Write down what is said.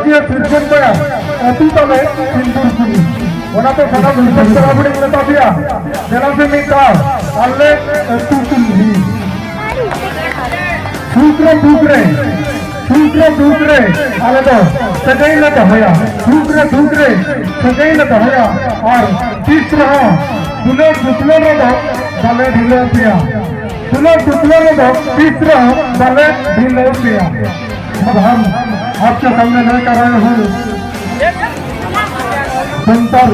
dia Virgin Bay, itu tole Hindu Kuni. Orang tu sana berita terapun yang letak dia. Dalam seminggu, Allah itu Kuni. दूसरे आले तो सगाई न होया दूसरे सगाई न होया और तीसरा दुल्हन ने तो बाले ढीले पिया दुल्हन ने तो तीसरा बाले ढीले पिया। अब हम आपके सामने नहीं कर रहे हैं संतर